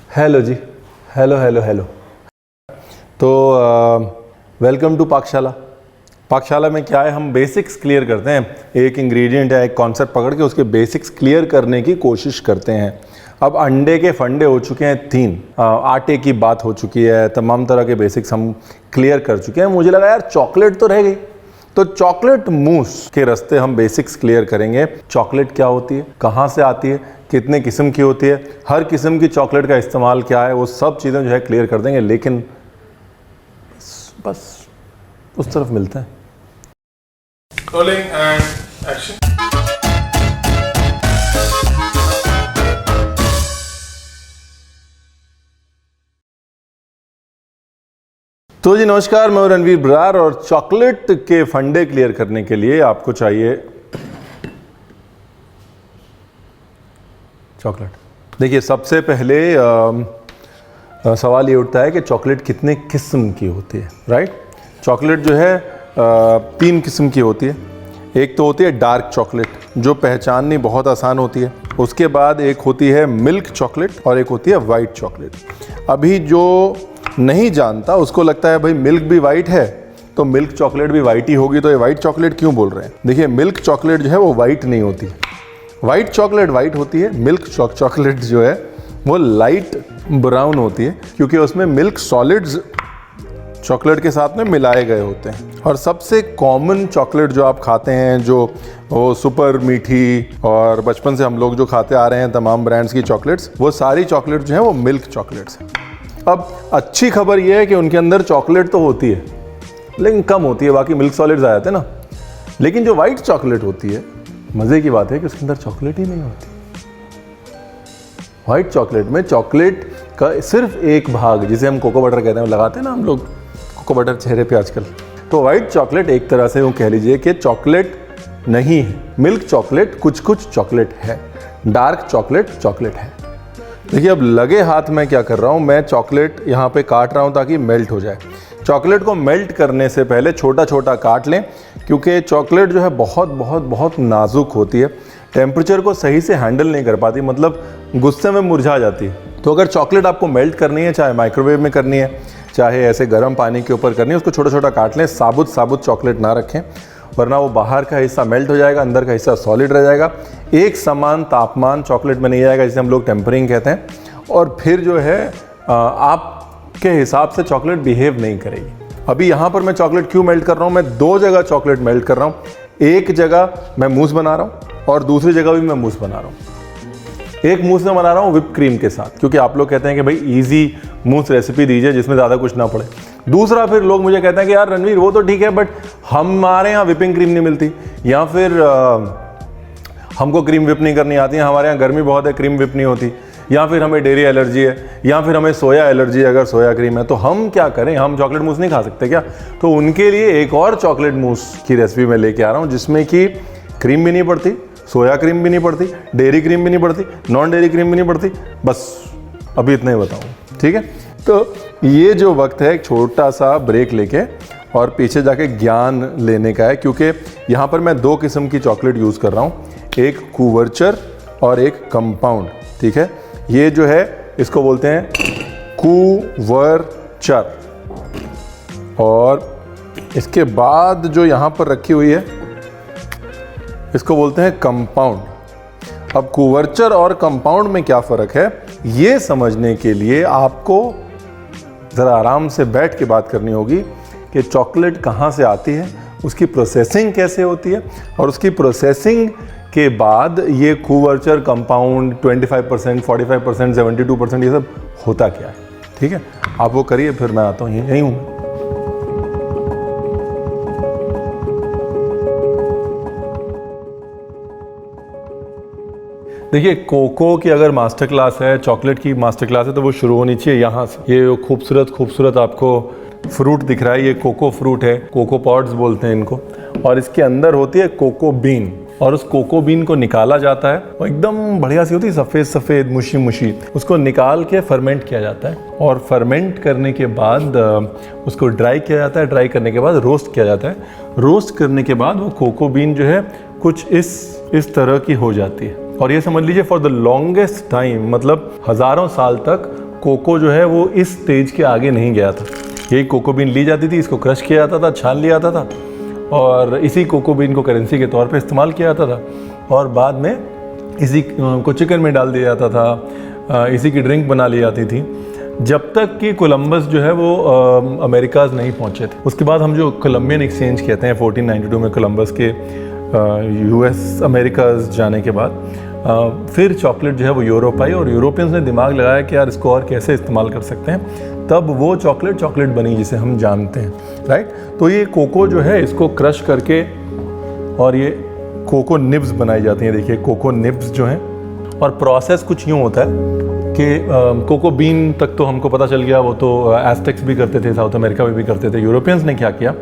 Hello जी, hello hello hello. तो welcome to पाकशाला। पाकशाला में क्या है, हम बेसिक्स क्लियर करते हैं। एक इंग्रेडिएंट है, एक कॉन्सेप्ट पकड़ के उसके बेसिक्स क्लियर करने की कोशिश करते हैं। अब अंडे के फंडे हो चुके हैं 3, आटे की बात हो चुकी है, तमाम तरह के बेसिक्स हम क्लियर कर चुके हैं। मुझे लगा यार चॉकलेट तो रह गई, तो चॉकलेट मूस के रास्ते हम बेसिक्स क्लियर करेंगे। चॉकलेट क्या होती है, कहाँ से आती है, कितने किस्म की होती है, हर किस्म की चॉकलेट का इस्तेमाल क्या है, वो सब चीज़ें जो है क्लियर कर देंगे। लेकिन बस उस तरफ मिलते हैं। Rolling and action. तो जी नमस्कार, मैं रणवीर बरार और चॉकलेट के फंडे क्लियर करने के लिए आपको चाहिए चॉकलेट। देखिए, सबसे पहले सवाल ये उठता है कि चॉकलेट कितने किस्म की होती है, राइट। चॉकलेट जो है 3 किस्म की होती है। एक तो होती है डार्क चॉकलेट, जो पहचाननी बहुत आसान होती है। उसके बाद एक होती है मिल्क चॉकलेट और एक होती है वाइट चॉकलेट। अभी जो नहीं जानता उसको लगता है भाई मिल्क भी वाइट है तो मिल्क चॉकलेट भी वाइट ही होगी, तो ये वाइट चॉकलेट क्यों बोल रहे हैं। देखिए, मिल्क चॉकलेट जो है वो वाइट नहीं होती, वाइट चॉकलेट वाइट होती है। मिल्क चॉकलेट जो है वो लाइट ब्राउन होती है, क्योंकि उसमें मिल्क सॉलिड्स चॉकलेट के साथ में मिलाए गए होते हैं। और सबसे कॉमन चॉकलेट जो आप खाते हैं, जो वो सुपर मीठी और बचपन से हम लोग जो खाते आ रहे हैं तमाम ब्रांड्स की चॉकलेट्स, वो सारी चॉकलेट जो है वो मिल्क चॉकलेट्स हैं। अब अच्छी खबर ये है कि उनके अंदर चॉकलेट तो होती है लेकिन कम होती है, बाकी मिल्क सॉलिड्स आ जाते हैं ना। लेकिन जो वाइट चॉकलेट होती है, मज़े की बात है कि उसके अंदर चॉकलेट ही नहीं होती। वाइट चॉकलेट में चॉकलेट का सिर्फ एक भाग, जिसे हम कोको बटर कहते हैं, लगाते हैं ना हम लोग कोको बटर चेहरे पे आजकल, तो वाइट चॉकलेट एक तरह से यूँ कह लीजिए कि चॉकलेट नहीं है। मिल्क चॉकलेट कुछ कुछ चॉकलेट है, डार्क चॉकलेट चॉकलेट है। देखिए, अब लगे हाथ में क्या कर रहा हूँ, मैं चॉकलेट यहाँ पे काट रहा हूँ ताकि मेल्ट हो जाए। चॉकलेट को मेल्ट करने से पहले छोटा छोटा काट लें, क्योंकि चॉकलेट जो है बहुत बहुत बहुत नाजुक होती है, टेम्परेचर को सही से हैंडल नहीं कर पाती, मतलब गुस्से में मुरझा जाती है। तो अगर चॉकलेट आपको मेल्ट करनी है, चाहे माइक्रोवेव में करनी है, चाहे ऐसे गर्म पानी के ऊपर करनी है, उसको छोटा छोटा काट लें। साबुत साबुत चॉकलेट ना रखें, वरना वो बाहर का हिस्सा मेल्ट हो जाएगा, अंदर का हिस्सा सॉलिड रह जाएगा। एक समान तापमान चॉकलेट में नहीं आएगा, जिसे हम लोग टेम्परिंग कहते हैं, और फिर जो है आपके हिसाब से चॉकलेट बिहेव नहीं करेगी। अभी यहाँ पर मैं चॉकलेट क्यों मेल्ट कर रहा हूँ, मैं 2 जगह चॉकलेट मेल्ट कर रहा हूँ। एक जगह मैं मूस बना रहा हूँ और दूसरी जगह भी मैं मूस बना रहा हूँ। एक मूस में बना रहा हूँ विप क्रीम के साथ, क्योंकि आप लोग कहते हैं कि भाई इजी मूस रेसिपी दीजिए जिसमें ज़्यादा कुछ ना पड़े। दूसरा, फिर लोग मुझे कहते हैं कि यार रणवीर वो तो ठीक है, बट हमारे यहाँ विपिंग क्रीम नहीं मिलती, या फिर हमको क्रीम विप नहीं करनी आती है, हमारे यहाँ गर्मी बहुत है, क्रीम विप नहीं होती, या फिर हमें डेयरी एलर्जी है, या फिर हमें सोया एलर्जी है अगर सोया क्रीम है, तो हम क्या करें, हम चॉकलेट मूस नहीं खा सकते क्या। तो उनके लिए एक और चॉकलेट मूस की रेसिपी मैं लेके आ रहा हूँ, जिसमें कि क्रीम भी नहीं पड़ती, सोया क्रीम भी नहीं पड़ती, डेयरी क्रीम भी नहीं पड़ती, नॉन डेयरी क्रीम भी नहीं पड़ती। बस अभी इतना ही बताऊँ, ठीक है। तो ये जो वक्त है, एक छोटा सा ब्रेक लेके और पीछे जाके ज्ञान लेने का है, क्योंकि यहाँ पर मैं 2 किस्म की चॉकलेट यूज़ कर रहा हूँ, एक कूवर्चर और एक कंपाउंड, ठीक है। ये जो है इसको बोलते हैं कूवर्चर, और इसके बाद जो यहाँ पर रखी हुई है इसको बोलते हैं कंपाउंड। अब कूवर्चर और कंपाउंड में क्या फ़र्क है, ये समझने के लिए आपको ज़रा आराम से बैठ के बात करनी होगी कि चॉकलेट कहाँ से आती है, उसकी प्रोसेसिंग कैसे होती है, और उसकी प्रोसेसिंग के बाद ये कूवर्चर, कंपाउंड, 25%, 45%, 72% ये सब होता क्या है, ठीक है। आप वो करिए, फिर मैं आता हूँ, यहीं हूँ। देखिए, कोको की अगर मास्टर क्लास है, चॉकलेट की मास्टर क्लास है, तो वो शुरू होनी चाहिए यहाँ से। ये खूबसूरत खूबसूरत आपको फ्रूट दिख रहा है, ये कोको फ्रूट है, कोको पॉड्स बोलते हैं इनको, और इसके अंदर होती है कोको बीन, और उस कोको बीन को निकाला जाता है, वो एकदम बढ़िया सी होती है, सफ़ेद सफ़ेद मुशी मुशी, उसको निकाल के फर्मेंट किया जाता है, और फर्मेंट करने के बाद उसको ड्राई किया जाता है, ड्राई करने के बाद रोस्ट किया जाता है। रोस्ट करने के बाद वो कोको बीन जो है कुछ इस तरह की हो जाती है, और ये समझ लीजिए फॉर द लॉन्गेस्ट टाइम, मतलब हज़ारों साल तक कोको जो है वो इस स्टेज के आगे नहीं गया था। यही कोको बीन ली जाती थी, इसको क्रश किया जाता था, छान लिया जाता था और इसी कोको बीन को करेंसी के तौर पे इस्तेमाल किया जाता था और बाद में इसी को चिकन में डाल दिया जाता था, इसी की ड्रिंक बना ली जाती थी, जब तक कि कोलंबस जो है वो अमेरिकाज नहीं पहुंचे थे। उसके बाद हम जो कोलंबियन एक्सचेंज कहते हैं 1492 में कोलंबस के यूएस अमेरिकाज जाने के बाद फिर चॉकलेट जो है वो यूरोप आई और यूरोपियंस ने दिमाग लगाया कि यार इसको और कैसे इस्तेमाल कर सकते हैं, तब वो चॉकलेट बनी जिसे हम जानते हैं, राइट। तो ये कोको जो है इसको क्रश करके और ये कोको निब्स बनाई जाती हैं। देखिए कोको निब्स जो हैं, और प्रोसेस कुछ यूँ होता है कि कोको बीन तक तो हमको पता चल गया, वो तो एस्टेक्स भी करते थे, साउथ अमेरिका में भी करते थे। यूरोपियंस ने क्या किया,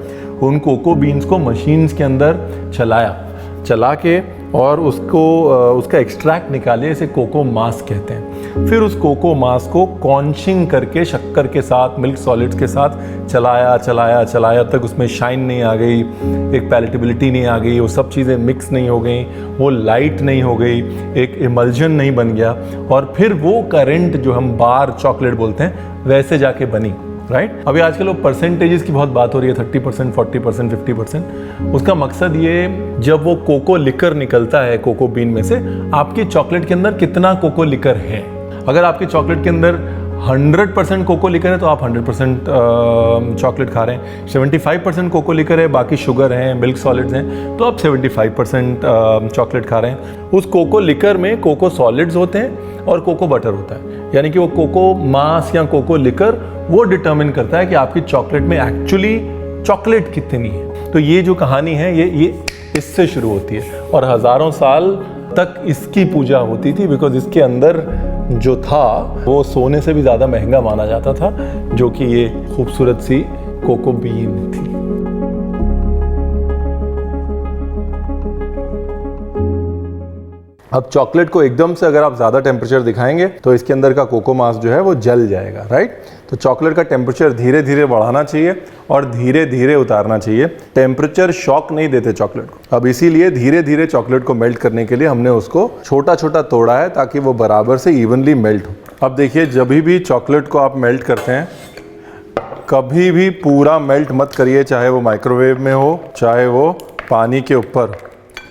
उन कोको बीन्स को मशीन्स के अंदर चला के और उसका एक्सट्रैक्ट निकाले, इसे कोको मास कहते हैं। फिर उस कोको मास को कॉन्चिंग करके शक्कर के साथ, मिल्क सॉलिड्स के साथ चलाया तक उसमें शाइन नहीं आ गई, एक पैलेटेबिलिटी नहीं आ गई, वो सब चीज़ें मिक्स नहीं हो गई, वो लाइट नहीं हो गई, एक इमल्जन नहीं बन गया और फिर वो करेंट जो हम बार चॉकलेट बोलते हैं वैसे जाके बनी, राइट। अभी आजकल वो परसेंटेजेस की बहुत बात हो रही है, 30%, 40%, 50%। उसका मकसद ये, जब वो कोको लिकर निकलता है कोको बीन में से, आपकी चॉकलेट के अंदर कितना कोको लिकर है। अगर आपकी चॉकलेट के अंदर 100% कोको लिकर है तो आप 100% चॉकलेट खा रहे हैं। 75% कोको लिकर है, बाकी शुगर हैं, मिल्क सॉलिड्स हैं, तो आप 75% चॉकलेट खा रहे हैं। उस कोको लिकर में कोको सॉलिड्स होते हैं और कोको बटर होता है, यानी कि वो कोको मास या कोको लिकर वो डिटर्मिन करता है कि आपकी चॉकलेट में एक्चुअली चॉकलेट कितनी है। तो ये जो कहानी है ये इससे शुरू होती है और हज़ारों साल तक इसकी पूजा होती थी, बिकॉज इसके अंदर जो था वो सोने से भी ज़्यादा महंगा माना जाता था, जो कि ये खूबसूरत सी कोको बीन थी। अब चॉकलेट को एकदम से अगर आप ज़्यादा टेम्परेचर दिखाएंगे तो इसके अंदर का कोको मास जो है वो जल जाएगा, राइट। तो चॉकलेट का टेम्परेचर धीरे धीरे बढ़ाना चाहिए और धीरे धीरे उतारना चाहिए। टेम्परेचर शॉक नहीं देते चॉकलेट को। अब इसीलिए धीरे धीरे चॉकलेट को मेल्ट करने के लिए हमने उसको छोटा छोटा तोड़ा है ताकि वो बराबर से इवनली मेल्ट हो। अब देखिए, जब भी चॉकलेट को आप मेल्ट करते हैं, कभी भी पूरा मेल्ट मत करिए, चाहे वो माइक्रोवेव में हो चाहे वो पानी के ऊपर,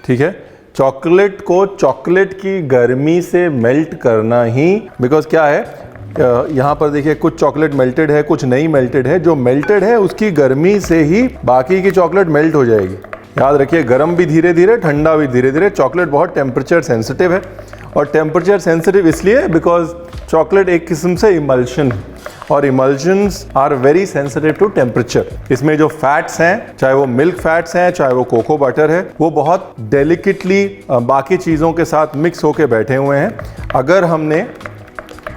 ठीक है। चॉकलेट को चॉकलेट की गर्मी से मेल्ट करना ही, बिकॉज क्या है, यहाँ पर देखिए कुछ चॉकलेट मेल्टेड है, कुछ नहीं मेल्टेड है। जो मेल्टेड है उसकी गर्मी से ही बाकी की चॉकलेट मेल्ट हो जाएगी। याद रखिए, गर्म भी धीरे धीरे, ठंडा भी धीरे धीरे। चॉकलेट बहुत टेम्परेचर सेंसिटिव है, और टेम्परेचर सेंसिटिव इसलिए बिकॉज चॉकलेट एक किस्म से इमल्शन है और emulsions are very sensitive to temperature. इसमें जो फैट्स हैं, चाहे वो मिल्क फैट्स हैं चाहे वो कोको बटर है, वो बहुत डेलिकेटली बाकी चीज़ों के साथ मिक्स होके बैठे हुए हैं। अगर हमने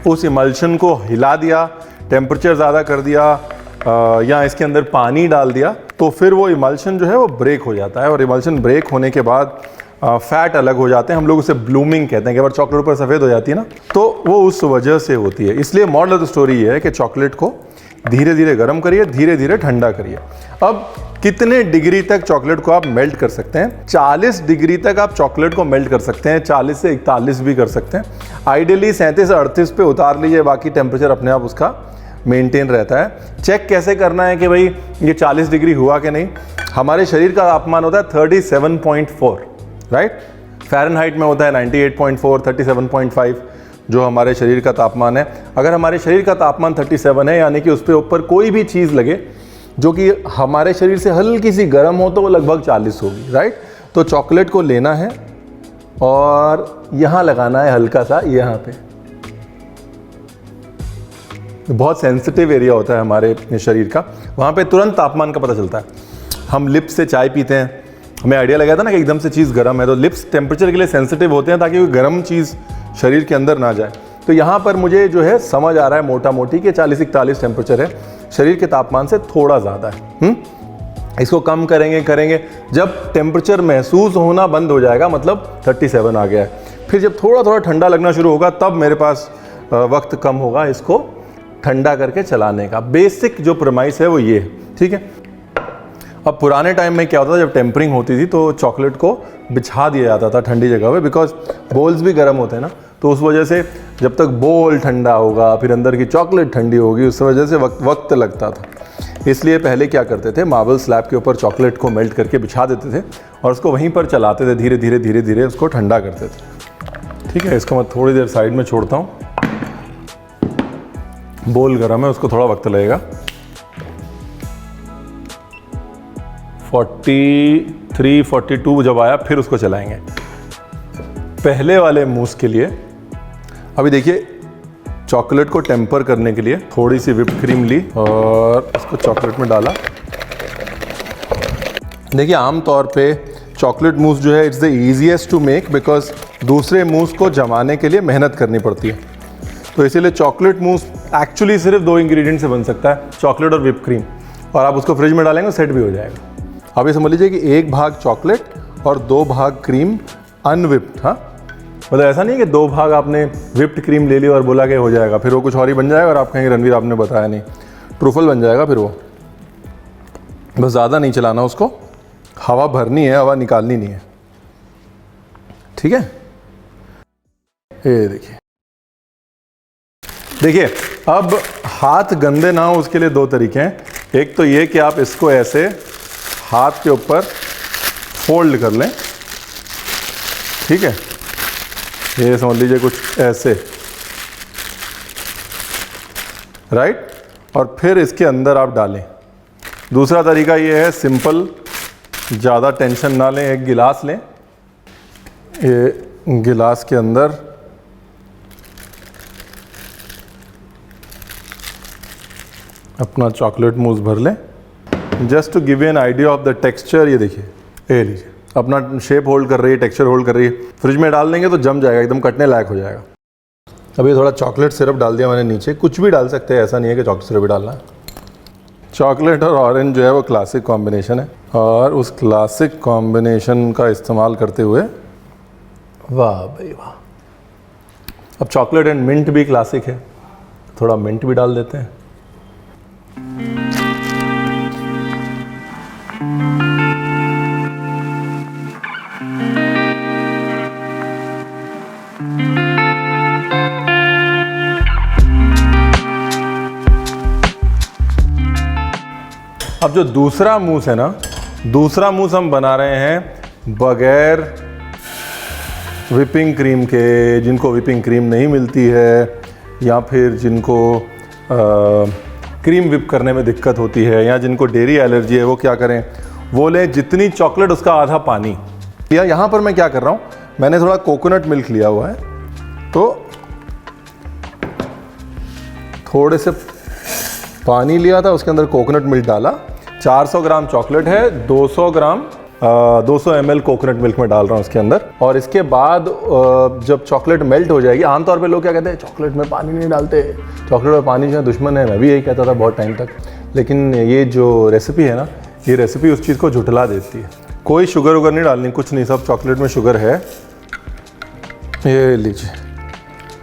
उस इमल्शन को हिला दिया, टेम्परेचर ज़्यादा कर दिया या इसके अंदर पानी डाल दिया, तो फिर वो इमल्शन जो है वो ब्रेक हो जाता है और इमल्शन ब्रेक होने के बाद फैट अलग हो जाते हैं। हम लोग उसे ब्लूमिंग कहते हैं कि अगर चॉकलेट ऊपर सफ़ेद हो जाती है ना, तो वो उस वजह से होती है। इसलिए मॉडल ऑफ द स्टोरी ये है कि चॉकलेट को धीरे धीरे गर्म करिए, धीरे धीरे ठंडा करिए। अब कितने डिग्री तक चॉकलेट को आप मेल्ट कर सकते हैं? 40 डिग्री तक आप चॉकलेट को मेल्ट कर सकते हैं, 40 से 41 भी कर सकते हैं। आइडियली 37-38 पे उतार लीजिए, बाकी टेम्परेचर अपने आप उसका मेंटेन रहता है। चेक कैसे करना है कि भाई ये 40 डिग्री हुआ कि नहीं? हमारे शरीर का तापमान होता है 37.4, राइट। फ़ारेनहाइट में होता है 98.4, 37.5 जो हमारे शरीर का तापमान है। अगर हमारे शरीर का तापमान 37 है, यानी कि उस पर ऊपर कोई भी चीज़ लगे जो कि हमारे शरीर से हल्की सी गर्म हो, तो वो लगभग 40 होगी, राइट। तो चॉकलेट को लेना है और यहाँ लगाना है हल्का सा, यहाँ पे। बहुत सेंसिटिव एरिया होता है हमारे शरीर का, वहाँ पे तुरंत तापमान का पता चलता है। हम लिप्स से चाय पीते हैं, हमें आइडिया लगा था ना कि एकदम से चीज़ गर्म है, तो लिप्स टेम्परेचर के लिए सेंसिटिव होते हैं ताकि कोई गर्म चीज़ शरीर के अंदर ना जाए। तो यहाँ पर मुझे जो है समझ आ रहा है मोटा मोटी कि 40-41 टेम्परेचर है, शरीर के तापमान से थोड़ा ज़्यादा है। इसको कम करेंगे, जब टेम्परेचर महसूस होना बंद हो जाएगा, मतलब 37 आ गया है, फिर जब थोड़ा थोड़ा ठंडा लगना शुरू होगा, तब मेरे पास वक्त कम होगा इसको ठंडा करके चलाने का। बेसिक जो प्रेमाइस है वो ये है, ठीक है। अब पुराने टाइम में क्या होता था, जब टेम्परिंग होती थी तो चॉकलेट को बिछा दिया जाता था ठंडी जगह पे, बिकॉज बोल्स भी गर्म होते हैं ना, तो उस वजह से जब तक बोल ठंडा होगा फिर अंदर की चॉकलेट ठंडी होगी, उस वजह से वक्त लगता था। इसलिए पहले क्या करते थे, मार्बल स्लैब के ऊपर चॉकलेट को मेल्ट करके बिछा देते थे और उसको वहीं पर चलाते थे, धीरे धीरे धीरे धीरे उसको ठंडा करते थे। ठीक है, इसको मैं थोड़ी देर साइड में छोड़ता हूँ। बोल गर्म है, उसको थोड़ा वक्त लगेगा। 43, 42 जब आया फिर उसको चलाएंगे। पहले वाले मूस के लिए अभी देखिए, चॉकलेट को टेम्पर करने के लिए थोड़ी सी व्हिप्ड क्रीम ली और इसको चॉकलेट में डाला। देखिए आमतौर पे चॉकलेट मूस जो है it's the easiest to make, because दूसरे मूस को जमाने के लिए मेहनत करनी पड़ती है। तो इसीलिए चॉकलेट मूस एक्चुअली सिर्फ 2 इंग्रेडिएंट से बन सकता है, चॉकलेट और व्हिप्ड क्रीम, और आप उसको फ्रिज में डालेंगे सेट भी हो जाएगा। अब ये समझ लीजिए कि 1 भाग चॉकलेट और 2 भाग क्रीम अनविप्ड। हाँ, मतलब ऐसा नहीं है कि 2 भाग आपने व्हिप्ड क्रीम ले ली और बोला कि हो जाएगा, फिर वो कुछ और ही बन जाएगा और आप कहेंगे रणवीर आपने बताया नहीं, ट्रूफल बन जाएगा फिर वो। बस ज़्यादा नहीं चलाना उसको, हवा भरनी है, हवा निकालनी नहीं है। ठीक है, ये देखिए अब हाथ गंदे ना हो उसके लिए 2 तरीके हैं। एक तो ये कि आप इसको ऐसे हाथ के ऊपर फोल्ड कर लें। ठीक है, ये समझ लीजिए कुछ ऐसे, राइट, और फिर इसके अंदर आप डालें। दूसरा तरीका ये है सिंपल, ज़्यादा टेंशन ना लें, एक गिलास लें, ये गिलास के अंदर अपना चॉकलेट मूस भर लें। Just to give you an idea of the texture, ये देखिए, ये लीजिए अपना शेप होल्ड कर रही है, टेक्सचर होल्ड कर रही है। फ्रिज में डाल देंगे तो जम जाएगा, एकदम कटने लायक हो जाएगा। अब ये थोड़ा चॉकलेट सिरप डाल दिया मैंने नीचे, कुछ भी डाल सकते हैं, ऐसा नहीं है कि चॉकलेट सिरप ही डालना है। चॉकलेट और ऑरेंज जो है वो क्लासिक कॉम्बिनेशन है, और उस क्लासिक कॉम्बिनेशन का इस्तेमाल करते हुए, वाह भाई वाह। अब चॉकलेट एंड मिंट भी क्लासिक है, थोड़ा मिंट भी डाल देते हैं। अब जो दूसरा मूस है ना, दूसरा मूस हम बना रहे हैं बगैर व्हिपिंग क्रीम के। जिनको व्हिपिंग क्रीम नहीं मिलती है, या फिर जिनको क्रीम व्हिप करने में दिक्कत होती है, या जिनको डेयरी एलर्जी है, वो क्या करें, वो लें जितनी चॉकलेट उसका आधा पानी। या यहाँ पर मैं क्या कर रहा हूँ, मैंने थोड़ा कोकोनट मिल्क लिया हुआ है, तो थोड़े से पानी लिया था, उसके अंदर कोकोनट मिल्क डाला। 400 ग्राम चॉकलेट है, 200 ml कोकोनट मिल्क में डाल रहा हूँ उसके अंदर। और इसके बाद जब चॉकलेट मेल्ट हो जाएगी, आमतौर पे लोग क्या कहते हैं, चॉकलेट में पानी नहीं डालते, चॉकलेट और पानी जो है दुश्मन है। मैं भी यही कहता था बहुत टाइम तक, लेकिन ये जो रेसिपी है ना, ये रेसिपी उस चीज़ को झुठला देती है। कोई शुगर वुगर नहीं डालनी, कुछ नहीं, सब चॉकलेट में शुगर है। ये लीजिए,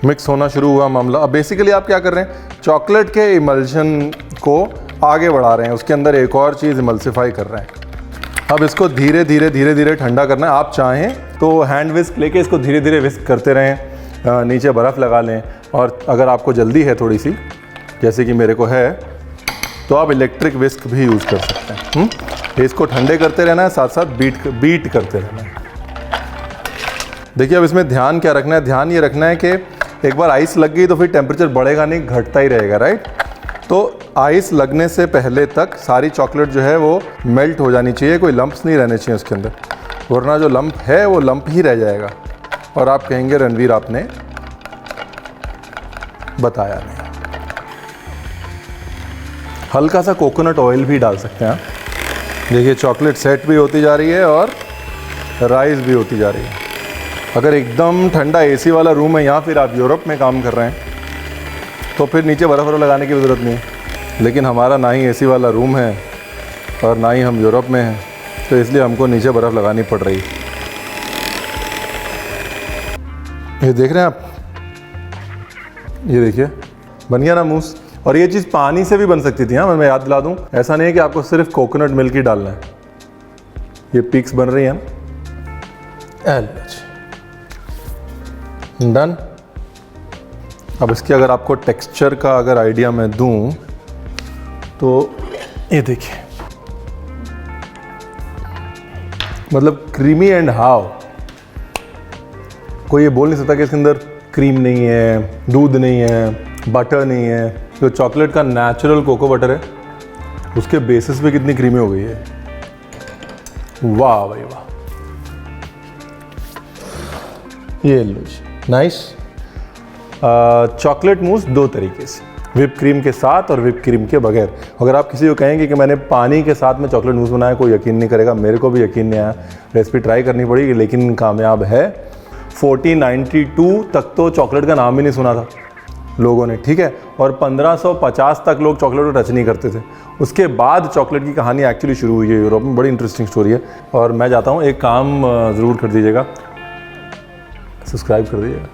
मिक्स होना शुरू हुआ मामला। अब बेसिकली आप क्या कर रहे हैं, चॉकलेट के इमल्शन को आगे बढ़ा रहे हैं, उसके अंदर एक और चीज़ इमल्सिफाई कर रहे हैं। अब इसको धीरे धीरे धीरे धीरे ठंडा करना है। आप चाहें तो हैंड विस्क लेके इसको धीरे धीरे विस्क करते रहें, नीचे बर्फ़ लगा लें, और अगर आपको जल्दी है थोड़ी सी, जैसे कि मेरे को है, तो आप इलेक्ट्रिक विस्क भी यूज़ कर सकते हैं। इसको ठंडे करते रहना है, साथ साथ बीट करते रहना है। देखिए अब इसमें ध्यान क्या रखना है, ध्यान ये रखना है कि एक बार आइस लग गई तो फिर टेम्परेचर बढ़ेगा नहीं, घटता ही रहेगा, राइट। तो आइस लगने से पहले तक सारी चॉकलेट जो है वो मेल्ट हो जानी चाहिए, कोई लंप्स नहीं रहने चाहिए उसके अंदर, वरना जो लंप है वो लंप ही रह जाएगा और आप कहेंगे रणवीर आपने बताया नहीं। हल्का सा कोकोनट ऑयल भी डाल सकते हैं। देखिए चॉकलेट सेट भी होती जा रही है और राइस भी होती जा रही है। अगर एकदम ठंडा एसी वाला रूम है या फिर आप यूरोप में काम कर रहे हैं तो फिर नीचे बर्फ़ लगाने की ज़रूरत नहीं, लेकिन हमारा ना ही एसी वाला रूम है और ना ही हम यूरोप में हैं, तो इसलिए हमको नीचे बर्फ़ लगानी पड़ रही है। ये देख रहे हैं आप, ये देखिए बन गया ना मूस। और ये चीज़ पानी से भी बन सकती थी। हाँ, मैं याद दिला दूँ, ऐसा नहीं है कि आपको सिर्फ कोकोनट मिल्क ही डालना है। ये पीक्स बन रही हैं, डन। अब इसके अगर आपको टेक्सचर का अगर आइडिया मैं दूं तो ये देखिए, मतलब क्रीमी एंड हाव, कोई ये बोल नहीं सकता कि इसके अंदर क्रीम नहीं है, दूध नहीं है, बटर नहीं है। जो चॉकलेट का नेचुरल कोको बटर है उसके बेसिस पे कितनी क्रीमी हो गई है। वाह भाई वाह, ये लो जी, नाइस। चॉकलेट मूस दो तरीके से, विप क्रीम के साथ और विप क्रीम के बगैर। अगर आप किसी को कहेंगे कि मैंने पानी के साथ में चॉकलेट मूस बनाया, कोई यकीन नहीं करेगा, मेरे को भी यकीन नहीं आया। रेसिपी ट्राई करनी पड़ेगी, लेकिन कामयाब है। 1492 तक तो चॉकलेट का नाम ही नहीं सुना था लोगों ने, ठीक है, और 1550 तक लोग चॉकलेट को टच नहीं करते थे। उसके बाद चॉकलेट की कहानी एक्चुअली शुरू हुई है यूरोप में। बड़ी इंटरेस्टिंग स्टोरी है। और मैं जाता हूँ, एक काम ज़रूर कर दीजिएगा, सब्सक्राइब कर दीजिएगा।